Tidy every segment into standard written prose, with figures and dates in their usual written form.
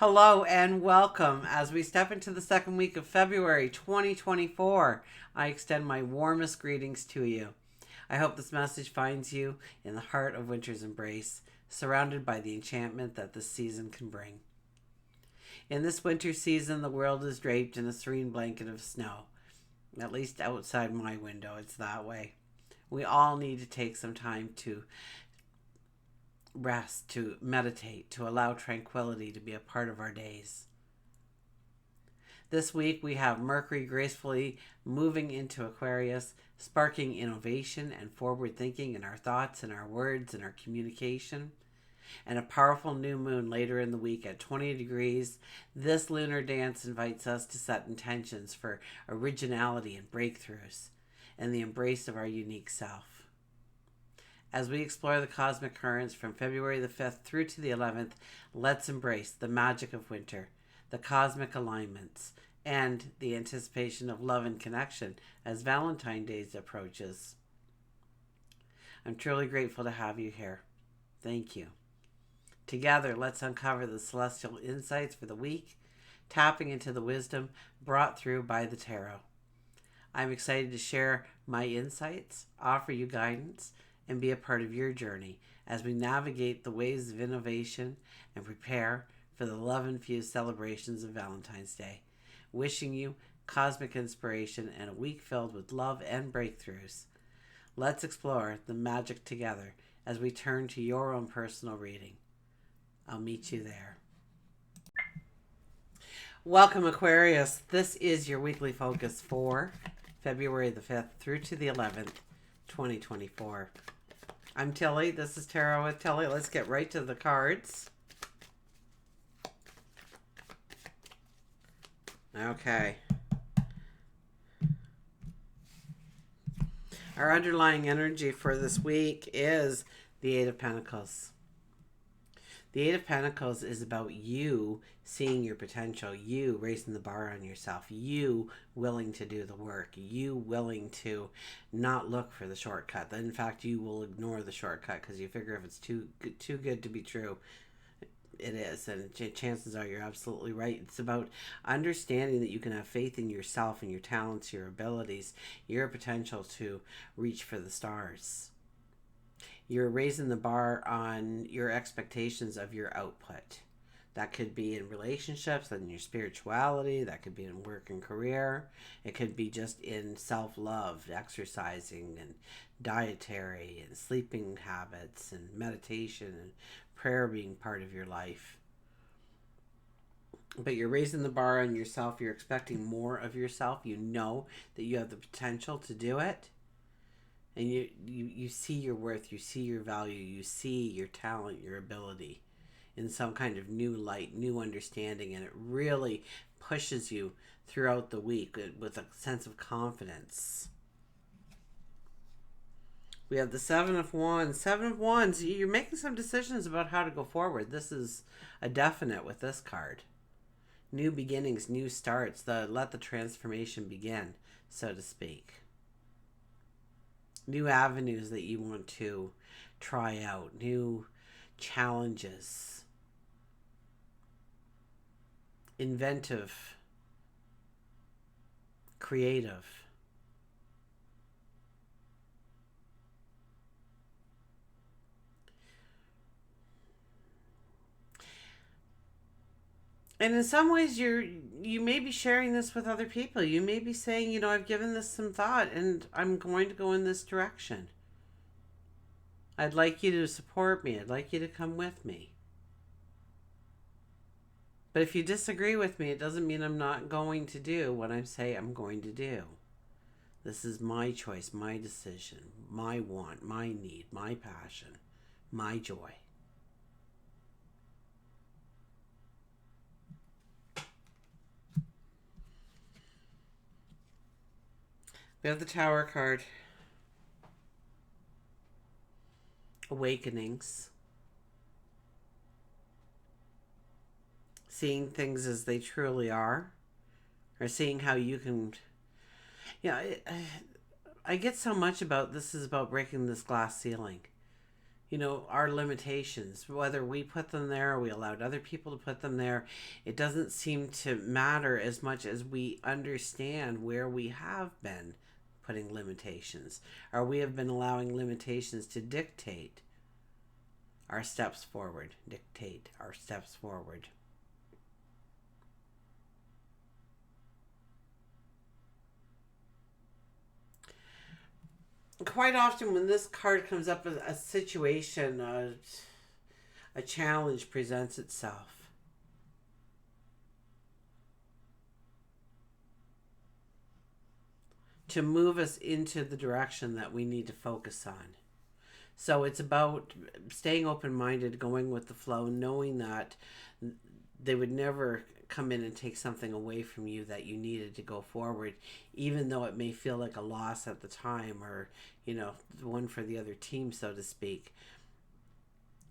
Hello and welcome. As we step into the second week of February 2024, I extend my warmest greetings to you. I hope this message finds you in the heart of winter's embrace, surrounded by the enchantment that this season can bring. In this winter season, the world is draped in a serene blanket of snow. At least outside my window, it's that way. We all need to take some time to rest, to meditate, to allow tranquility to be a part of our days. This week we have Mercury gracefully moving into Aquarius, sparking innovation and forward thinking in our thoughts and our words and our communication. And a powerful new moon later in the week at 20 degrees. This lunar dance invites us to set intentions for originality and breakthroughs and the embrace of our unique self. As we explore the cosmic currents from February the 5th through to the 11th, let's embrace the magic of winter, the cosmic alignments, and the anticipation of love and connection as Valentine's Day approaches. I'm truly grateful to have you here. Thank you. Together, let's uncover the celestial insights for the week, tapping into the wisdom brought through by the tarot. I'm excited to share my insights, offer you guidance, and be a part of your journey as we navigate the ways of innovation and prepare for the love-infused celebrations of Valentine's Day. Wishing you cosmic inspiration and a week filled with love and breakthroughs. Let's explore the magic together as we turn to your own personal reading. I'll meet you there. Welcome, Aquarius. This is your weekly focus for February the 5th through to the 11th, 2024. I'm Tilly. This is Tarot with Tilly. Let's get right to the cards. Okay. Our underlying energy for this week is the Eight of Pentacles. The Eight of Pentacles is about you seeing your potential, you raising the bar on yourself, you willing to do the work, you willing to not look for the shortcut. In fact, you will ignore the shortcut because you figure if it's too good to be true, it is. And chances are you're absolutely right. It's about understanding that you can have faith in yourself and your talents, your abilities, your potential to reach for the stars. You're raising the bar on your expectations of your output. That could be in relationships, in your spirituality, that could be in work and career. It could be just in self-love, exercising and dietary and sleeping habits and meditation and prayer being part of your life. But you're raising the bar on yourself. You're expecting more of yourself. You know that you have the potential to do it. And you see your worth, you see your value, you see your talent, your ability in some kind of new light, new understanding, and it really pushes you throughout the week with a sense of confidence. We have the Seven of Wands. Seven of Wands, you're making some decisions about how to go forward. This is a definite with this card. New beginnings, new starts, let the transformation begin, so to speak. New avenues that you want to try out, new challenges, inventive, creative. And in some ways you may be sharing this with other people. You may be saying, I've given this some thought and I'm going to go in this direction. I'd like you to support me. I'd like you to come with me. But if you disagree with me, it doesn't mean I'm not going to do what I say I'm going to do. This is my choice, my decision, my want, my need, my passion, my joy. We have the Tower card. Awakenings. Seeing things as they truly are. Or seeing how you can... I get so much about this is about breaking this glass ceiling. our limitations, whether we put them there or we allowed other people to put them there. It doesn't seem to matter as much as we understand where we have been putting limitations, or we have been allowing limitations to dictate our steps forward. Quite often when this card comes up, a situation, a challenge presents itself. To move us into the direction that we need to focus on. So it's about staying open-minded, going with the flow, knowing that they would never come in and take something away from you that you needed to go forward, even though it may feel like a loss at the time, or one for the other team, so to speak.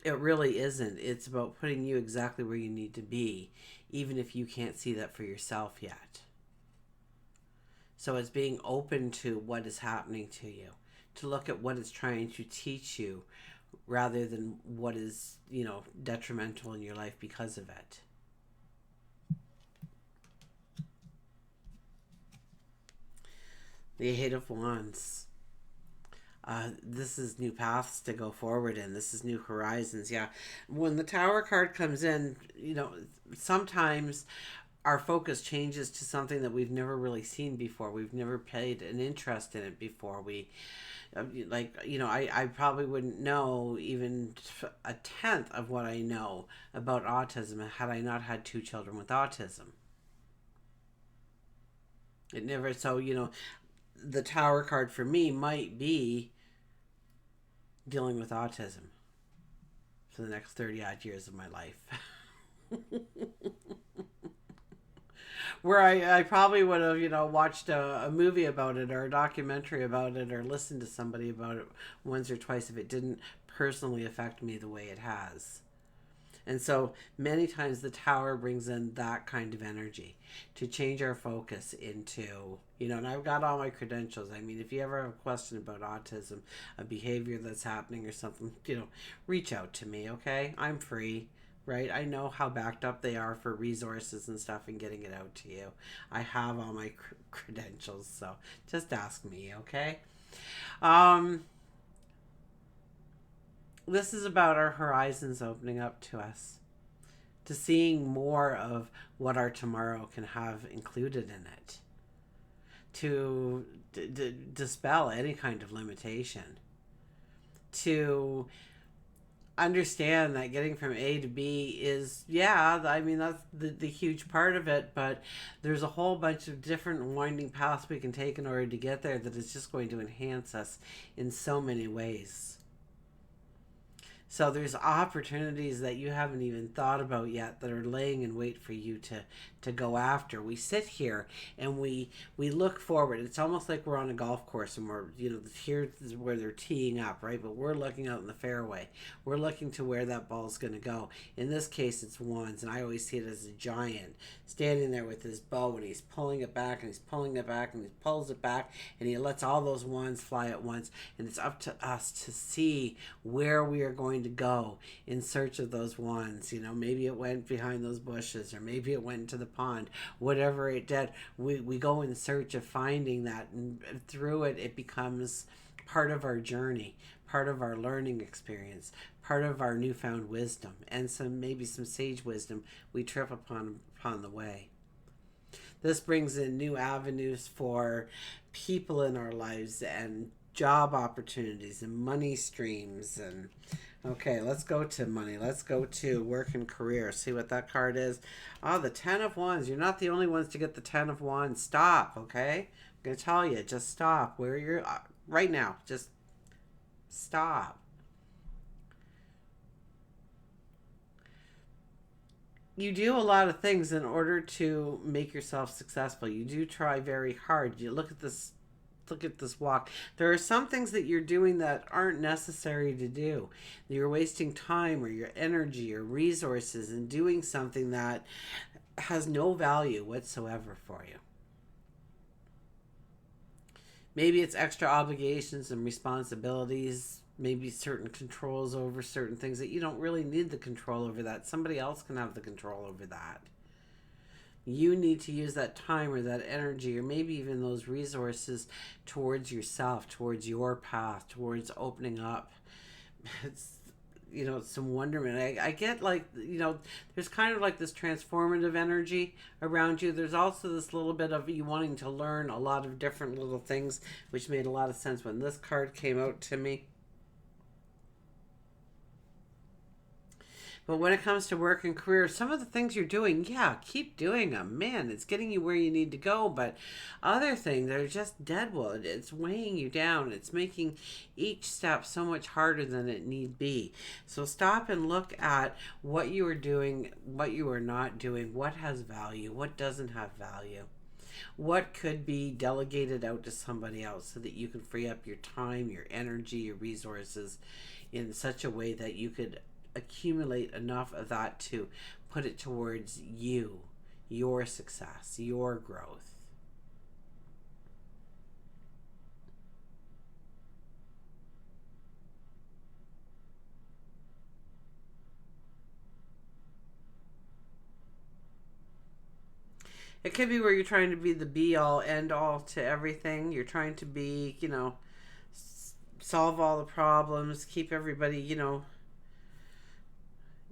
It really isn't. It's about putting you exactly where you need to be, even if you can't see that for yourself yet. So it's being open to what is happening to you, to look at what it's trying to teach you rather than what is, detrimental in your life because of it. The Eight of Wands. This is new paths to go forward in. This is new horizons. Yeah. When the Tower card comes in, sometimes our focus changes to something that we've never really seen before. We've never paid an interest in it before. I probably wouldn't know even a tenth of what I know about autism had I not had two children with autism. It never, so, the Tower card for me might be dealing with autism for the next 30 odd years of my life. Where I probably would have, watched a movie about it, or a documentary about it, or listened to somebody about it once or twice if it didn't personally affect me the way it has. And so many times the Tower brings in that kind of energy to change our focus into, and I've got all my credentials. I mean, if you ever have a question about autism, a behavior that's happening or something, reach out to me, okay? I'm free, right? I know how backed up they are for resources and stuff and getting it out to you. I have all my credentials, so just ask me, okay? This is about our horizons opening up to us, to seeing more of what our tomorrow can have included in it, to dispel any kind of limitation, to understand that getting from A to B is, that's the huge part of it, but there's a whole bunch of different winding paths we can take in order to get there that is just going to enhance us in so many ways. So there's opportunities that you haven't even thought about yet that are laying in wait for you to go after. We sit here and we look forward. It's almost like we're on a golf course and we're, here's where they're teeing up, right? But we're looking out in the fairway. We're looking to where that ball's going to go. In this case, it's Wands, and I always see it as a giant standing there with his bow, and he's pulling it back, and he's pulling it back, and he pulls it back, and he lets all those wands fly at once. And it's up to us to see where we are going to go in search of those wands. Maybe it went behind those bushes, or maybe it went into the pond. Whatever it did, we go in search of finding that, and through it, it becomes part of our journey, part of our learning experience, part of our newfound wisdom, and maybe some sage wisdom we trip upon the way. This brings in new avenues for people in our lives, and job opportunities, and money streams. And okay, let's go to money. Let's go to work and career. See what that card is. The 10 of Wands. You're not the only ones to get the 10 of Wands. Stop, okay? I'm going to tell you, just stop. Where you're right now. Just stop. You do a lot of things in order to make yourself successful. You do try very hard. You look at this walk. There are some things that you're doing that aren't necessary to do. You're wasting time or your energy or resources in doing something that has no value whatsoever for you. Maybe it's extra obligations and responsibilities maybe certain controls over certain things that you don't really need the control over. That somebody else can have the control over that. You need to use that time or that energy or maybe even those resources towards yourself, towards your path, towards opening up. It's, some wonderment. I get like, there's kind of like this transformative energy around you. There's also this little bit of you wanting to learn a lot of different little things, which made a lot of sense when this card came out to me. But when it comes to work and career, some of the things you're doing, yeah, keep doing them. Man, it's getting you where you need to go. But other things are just deadwood. It's weighing you down. It's making each step so much harder than it need be. So stop and look at what you are doing, what you are not doing, what has value, what doesn't have value. What could be delegated out to somebody else so that you can free up your time, your energy, your resources in such a way that you could accumulate enough of that to put it towards you, your success, your growth. It could be where you're trying to be the be all end all to everything. You're trying to be, solve all the problems, keep everybody,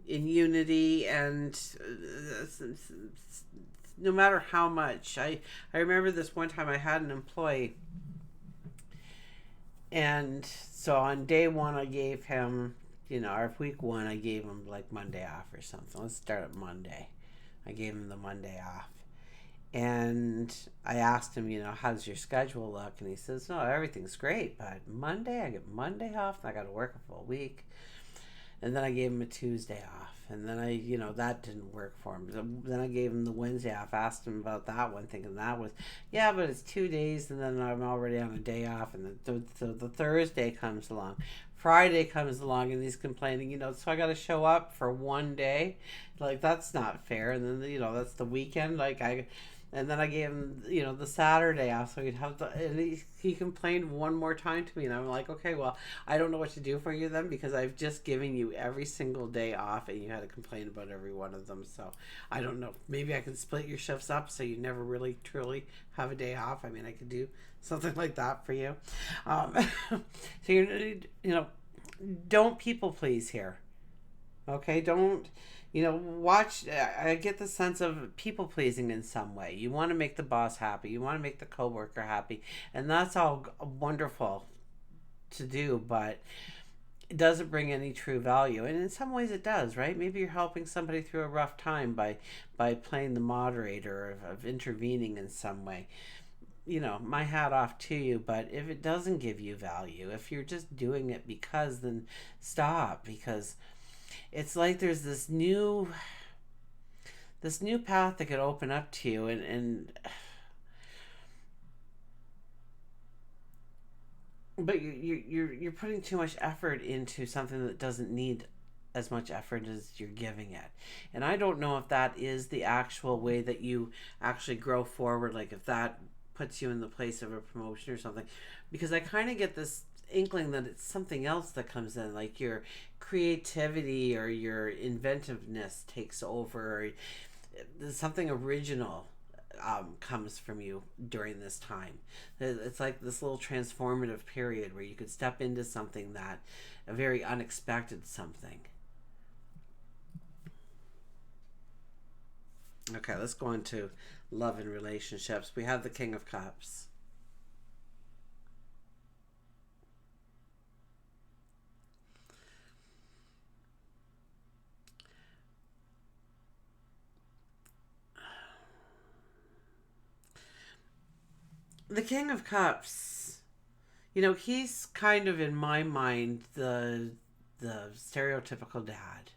in unity, and no matter how much. I remember this one time I had an employee, and so on day one I gave him, or week one I gave him like Monday off or something. Let's start at Monday. I gave him the Monday off. And I asked him, how does your schedule look? And he says, no, everything's great, but Monday, I get Monday off, and I got to work a full week. And then I gave him a Tuesday off. And then that didn't work for him. So then I gave him the Wednesday off, asked him about that one, thinking that was, yeah, but it's 2 days, and then I'm already on a day off. And the Thursday comes along. Friday comes along, and he's complaining, so I got to show up for one day. Like, that's not fair. And then, that's the weekend. And then I gave him, the Saturday off, so he'd have and he complained one more time to me, and I'm like, okay, well, I don't know what to do for you then, because I've just given you every single day off, and you had to complain about every one of them, so I don't know. Maybe I can split your shifts up so you never really, truly have a day off. I mean, I could do something like that for you. So, don't people please here. Okay, don't, watch. I get the sense of people pleasing in some way. You want to make the boss happy, you want to make the coworker happy, and that's all wonderful to do, but it doesn't bring any true value. And in some ways it does, right? Maybe you're helping somebody through a rough time by playing the moderator, of intervening in some way. My hat off to you, but if it doesn't give you value, if you're just doing it because, then stop, because it's like there's this new path that could open up to you, and but you're putting too much effort into something that doesn't need as much effort as you're giving it. And I don't know if that is the actual way that you actually grow forward, like if that puts you in the place of a promotion or something, because I kind of get this inkling that it's something else that comes in, like your creativity or your inventiveness takes over, or something original comes from you during this time. It's like this little transformative period where you could step into something that a very unexpected something. Okay, let's go into love and relationships. We have the King of Cups. The King of Cups, he's kind of in my mind the stereotypical dad,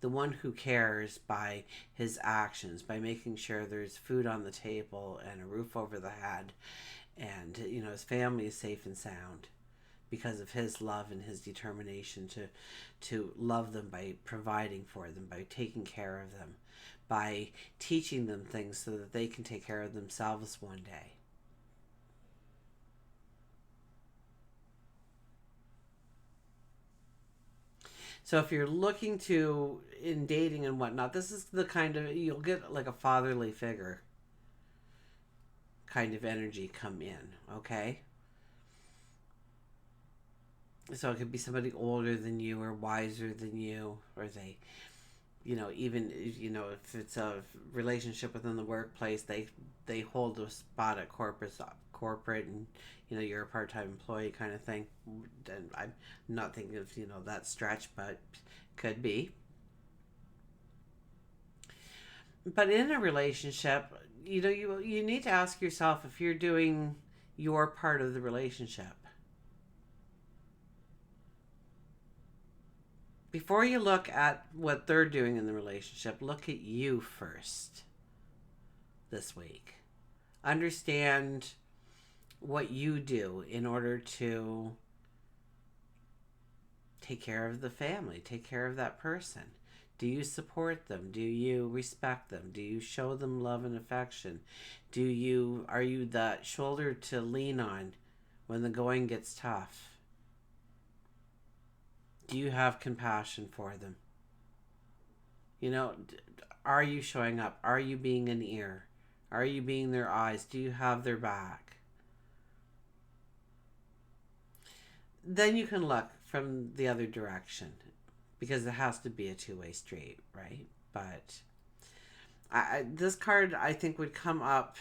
the one who cares by his actions, by making sure there's food on the table and a roof over the head, and his family is safe and sound because of his love and his determination to love them by providing for them, by taking care of them, by teaching them things so that they can take care of themselves one day. So if you're looking to, in dating and whatnot, this is the kind of, you'll get like a fatherly figure kind of energy come in, okay? So it could be somebody older than you or wiser than you, or they, even, if it's a relationship within the workplace, they hold a spot at corporate, and you're a part-time employee kind of thing. And I'm not thinking of that stretch, but could be. But in a relationship, you need to ask yourself if you're doing your part of the relationship. Before you look at what they're doing in the relationship, look at you first this week. Understand what you do in order to take care of the family, take care of that person. Do you support them? Do you respect them? Do you show them love and affection? Are you that shoulder to lean on when the going gets tough? Do you have compassion for them? Are you showing up? Are you being an ear? Are you being their eyes? Do you have their back? Then you can look from the other direction, because it has to be a two-way street, right? But this card, I think, would come up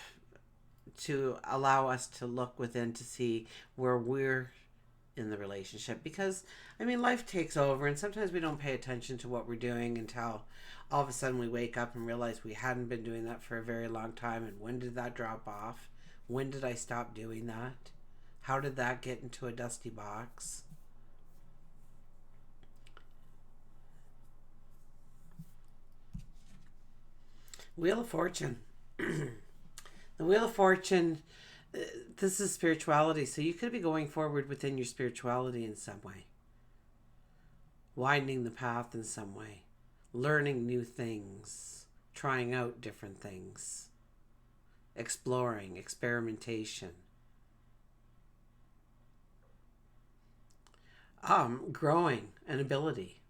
to allow us to look within to see where we're in the relationship, because life takes over, and sometimes we don't pay attention to what we're doing until all of a sudden we wake up and realize we hadn't been doing that for a very long time. And when did that drop off? When did I stop doing that? How did that get into a dusty box? Wheel of Fortune. The Wheel of Fortune, this is spirituality. So you could be going forward within your spirituality in some way, widening the path in some way, learning new things, trying out different things, exploring, experimentation, growing an ability,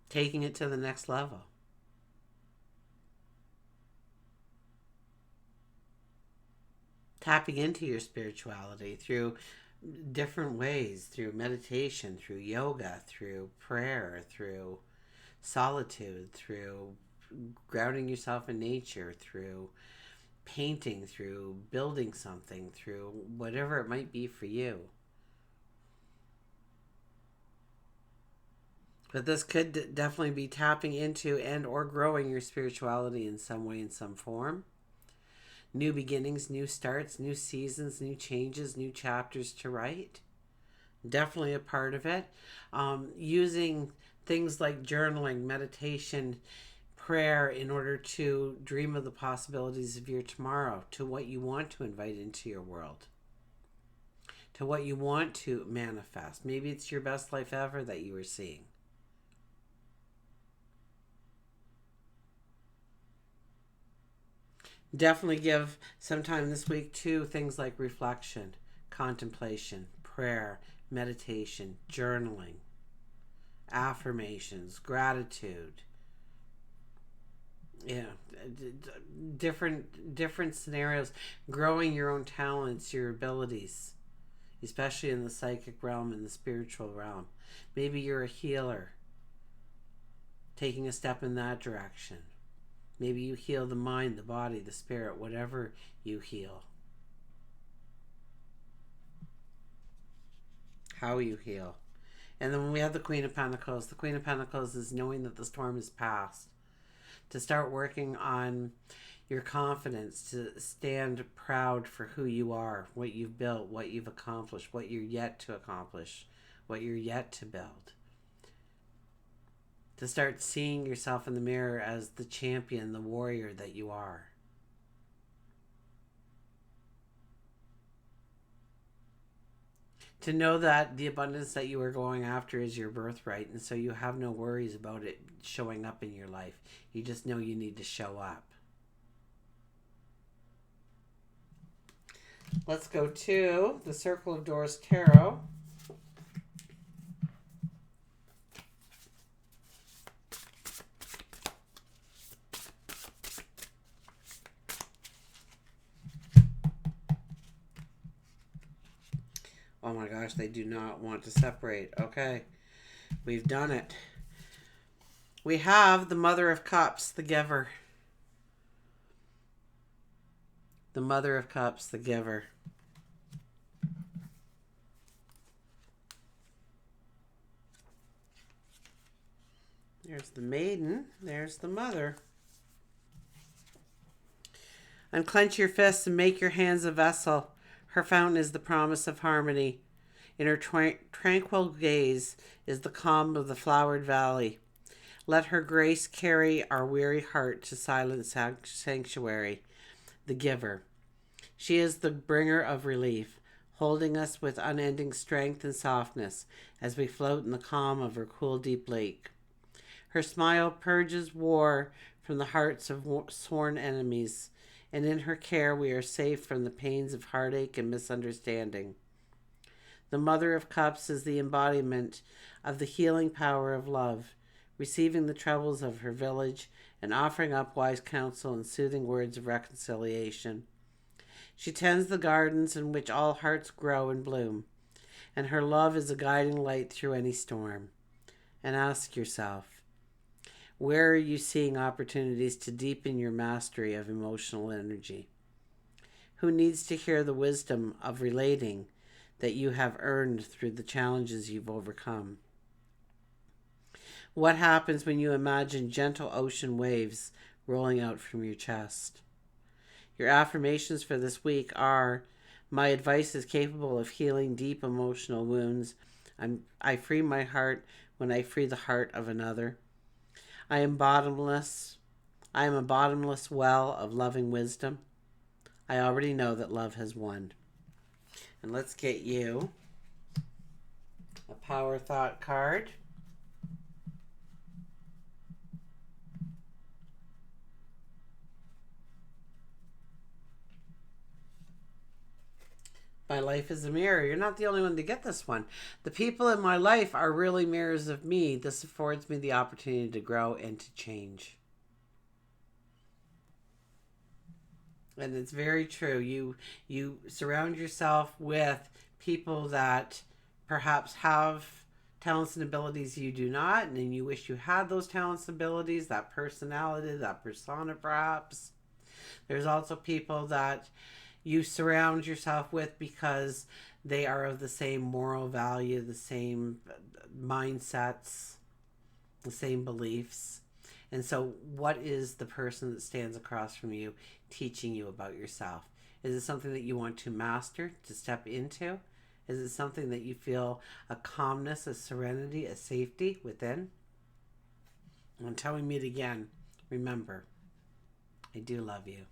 taking it to the next level. Tapping into your spirituality through different ways, through meditation, through yoga, through prayer, through solitude, through grounding yourself in nature, through painting, through building something, through whatever it might be for you. But this could definitely be tapping into and or growing your spirituality in some way, in some form. New beginnings, new starts, new seasons, new changes, new chapters to write. Definitely a part of it. Using things like journaling, meditation, prayer in order to dream of the possibilities of your tomorrow, to what you want to invite into your world, to what you want to manifest. Maybe it's your best life ever that you are seeing. Definitely give some time this week to things like reflection, contemplation, prayer, meditation, journaling, affirmations, gratitude. Different scenarios, growing your own talents, your abilities, especially in the psychic realm and the spiritual realm. Maybe you're a healer, taking a step in that direction. Maybe you heal the mind, the body, the spirit, whatever you heal. How you heal. And then when we have the Queen of Pentacles is knowing that the storm is past. To start working on your confidence, to stand proud for who you are, what you've built, what you've accomplished, what you're yet to accomplish, what you're yet to build. To start seeing yourself in the mirror as the champion, the warrior that you are. To know that the abundance that you are going after is your birthright, and so you have no worries about it showing up in your life. You just know you need to show up. Let's go to the Circle of Doors Tarot. Oh my gosh, they do not want to separate. Okay, we've done it. We have the Mother of Cups, the giver. The Mother of Cups, the giver. There's the Maiden. There's the Mother. Unclench your fists and make your hands a vessel. Her fountain is the promise of harmony. In her tranquil gaze is the calm of the flowered valley. Let her grace carry our weary heart to silent sanctuary, the giver. She is the bringer of relief, holding us with unending strength and softness as we float in the calm of her cool, deep lake. Her smile purges war from the hearts of sworn enemies, and in her care we are safe from the pains of heartache and misunderstanding. The Mother of Cups is the embodiment of the healing power of love, receiving the troubles of her village and offering up wise counsel and soothing words of reconciliation. She tends the gardens in which all hearts grow and bloom, and her love is a guiding light through any storm. And ask yourself, where are you seeing opportunities to deepen your mastery of emotional energy? Who needs to hear the wisdom of relating that you have earned through the challenges you've overcome? What happens when you imagine gentle ocean waves rolling out from your chest? Your affirmations for this week are: my advice is capable of healing deep emotional wounds. I free my heart when I free the heart of another. I am bottomless. I am a bottomless well of loving wisdom. I already know that love has won. And let's get you a power thought card. My life is a mirror. You're not the only one to get this one. The people in my life are really mirrors of me. This affords me the opportunity to grow and to change. And it's very true. You surround yourself with people that perhaps have talents and abilities you do not, and then you wish you had those talents and abilities, that personality, that persona perhaps. There's also people that you surround yourself with because they are of the same moral value, the same mindsets, the same beliefs. And so, what is the person that stands across from you teaching you about yourself? Is it something that you want to master, to step into? Is it something that you feel a calmness, a serenity, a safety within? And until we meet again, remember, I do love you.